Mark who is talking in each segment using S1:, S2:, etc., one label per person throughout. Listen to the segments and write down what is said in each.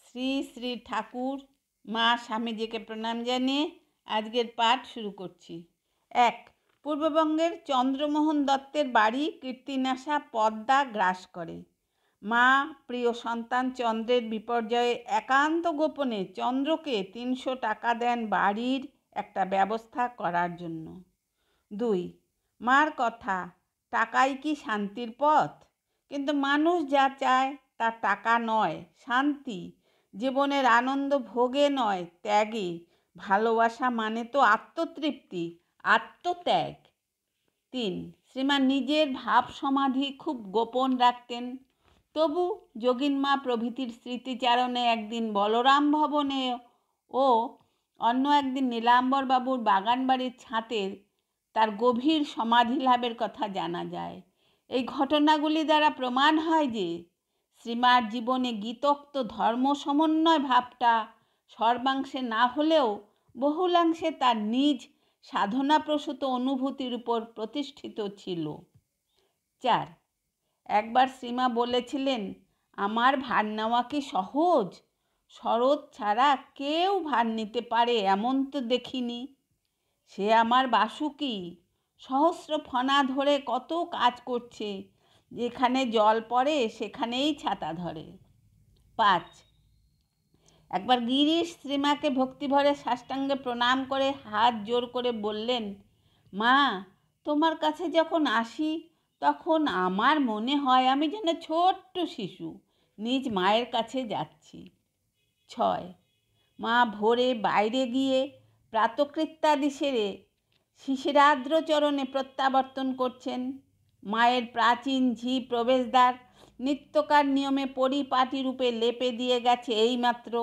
S1: শ্রী শ্রী ঠাকুর মা স্বামীজিকে প্রণাম জানিয়ে আজকের পাঠ শুরু করছি। 1. পূর্ববঙ্গের চন্দ্রমোহন দত্তের বাড়ি কীর্তিনাশা পদ্মা গ্রাস করে। মা প্রিয় সন্তান চন্দ্রের বিপর্যয়ে একান্ত গোপনে চন্দ্রকে 300 টাকা দেন বাড়ির একটা ব্যবস্থা করার জন্য। 2. মার কথা, টাকাই কি শান্তির পথ? কিন্তু মানুষ যা চায় তা টাকা নয়, শান্তি। জীবনের আনন্দ ভোগে নয়, ত্যাগে। ভালোবাসা মানে তো আত্মতৃপ্তি, আত্মত্যাগ। 3. শ্রীমান নিজের ভাব সমাধি খুব গোপন রাখতেন, তবু যোগিনমা প্রভৃতির স্মৃতিচারণে একদিন বলরাম ভবনে ও অন্য একদিন নীলাম্বরবাবুর বাগানবাড়ির ছাতের তার গভীর সমাধি লাভের কথা জানা যায়। এই ঘটনাগুলি দ্বারা প্রমাণ হয় যে শ্রীমার জীবনে গীতোক্ত ধর্ম সমন্বয় ভাবটা সর্বাংশে না হলেও বহুলাংশে তার নিজ সাধনাপ্রসূত অনুভূতির উপর প্রতিষ্ঠিত ছিল। 4. একবার শ্রীমা বলেছিলেন, আমার ভার নেওয়া কি সহজ? শরৎ ছাড়া কেউ ভার নিতে পারে এমন তো দেখিনি। সে আমার বাসুকি, সহস্র ফনা ধরে কত কাজ করছে, যেখানে জল পড়ে সেখানেই ছাতা ধরে। 5. একবার গিরিশ শ্রীমাকে ভক্তিভরে সাষ্টাঙ্গে প্রণাম করে হাত জোর করে বললেন, মা, তোমার কাছে যখন আসি তখন আমার মনে হয় আমি যেন ছোট্ট শিশু নিজ মায়ের কাছে যাচ্ছি। 6. মা ভোরে বাইরে গিয়ে প্রাতকৃত্যাদি সেরে শিশিরাদ্র চরণে প্রত্যাবর্তন করছেন। মায়ের প্রাচীন ঝি প্রবেশদ্বার নিত্যকার নিয়মে পরিপাটি রূপে লেপে দিয়ে গেছে এইমাত্র।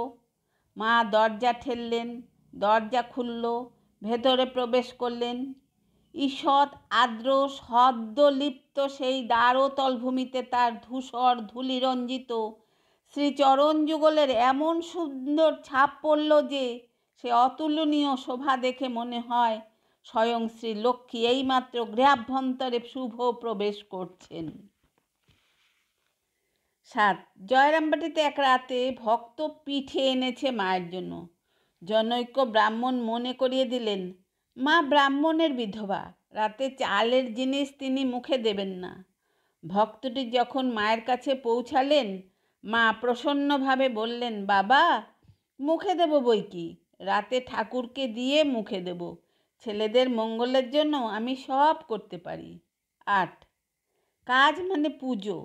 S1: মা দরজা ঠেললেন, দরজা খুলল, ভেতরে প্রবেশ করলেন। ঈষৎ আর্দ্র সদ্যলিপ্ত সেই দ্বারতলভূমিতে তার ধূসর ধূলিরঞ্জিত শ্রীচরণ যুগলের এমন সুন্দর ছাপ পড়ল যে সে অতুলনীয় শোভা দেখে মনে হয় স্বয়ং শ্রী লক্ষ্মী এইমাত্র গৃহাভ্যন্তরে শুভ প্রবেশ করছেন। 7. জয়রামবাটিতে এক রাতে ভক্ত পিঠে এনেছে মায়ের জন্য। জনৈক ব্রাহ্মণ মনে করিয়ে দিলেন, মা ব্রাহ্মণের বিধবা, রাতে চালের জিনিস তিনি মুখে দেবেন না। ভক্তটি যখন মায়ের কাছে পৌঁছালেন, মা প্রসন্নভাবে বললেন, বাবা, মুখে দেব বই কি, রাতে ঠাকুরকে দিয়ে মুখে দেব। ছেলেদের মঙ্গলের জন্য আমি সব করতে পারি। 8. কাজ মানে পুজো।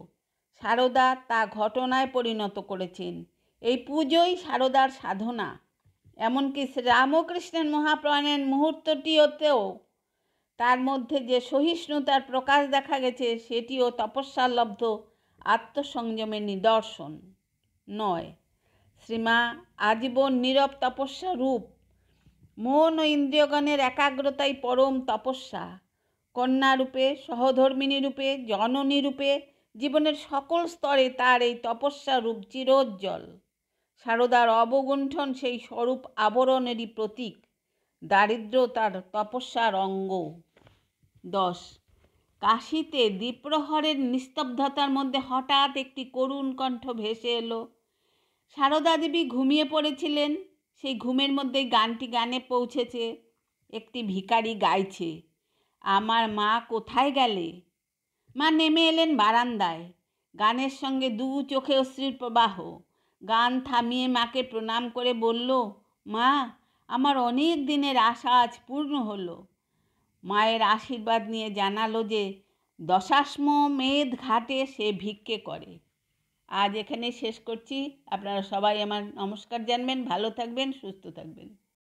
S1: সারদা তা ঘটনায় পরিণত করেছেন। এই পুজোই সারদার সাধনা। এমনকি রামকৃষ্ণের মহাপ্রাণের মুহূর্তটিতেও তার মধ্যে যে সহিষ্ণুতার প্রকাশ দেখা গেছে সেটিও তপস্যালব্ধ আত্মসংযমের নিদর্শন। 9. শ্রীমা আজীবন নীরব তপস্যা রূপ। মন ও ইন্দ্রিয়গণের একাগ্রতাই পরম তপস্যা। কন্যারূপে, সহধর্মিণী রূপে, জননী রূপে জীবনের সকল স্তরে তার এই তপস্যা রূপ চিরোজ্জ্বল। সারদার অবগুণ্ঠন সেই স্বরূপ আবরণেরই প্রতীক। দারিদ্র তার তপস্যার অঙ্গ। 10. কাশীতে দ্বীপ্রহরের নিস্তব্ধতার মধ্যে হঠাৎ একটি করুণ কণ্ঠ ভেসে এলো। সারদা দেবী ঘুমিয়ে পড়েছিলেন। সেই ঘুমের মধ্যেই গানটি গানে পৌঁছেছে। একটি ভিখারি গাইছে, আমার মা কোথায় গেলে। মা নেমে এলেন বারান্দায়, গানের সঙ্গে দু চোখে অশ্রুর প্রবাহ। গান থামিয়ে মাকে প্রণাম করে বলল, মা, আমার অনেক দিনের আশা আজ পূর্ণ হলো। মায়ের আশীর্বাদ নিয়ে জানালো যে দশাশ্ম মেদ ঘাটে সে ভিক্ষে করে। আজ এখানে শেষ করছি। আপনারা সবাই আমার নমস্কার জানবেন, ভালো থাকবেন, সুস্থ থাকবেন।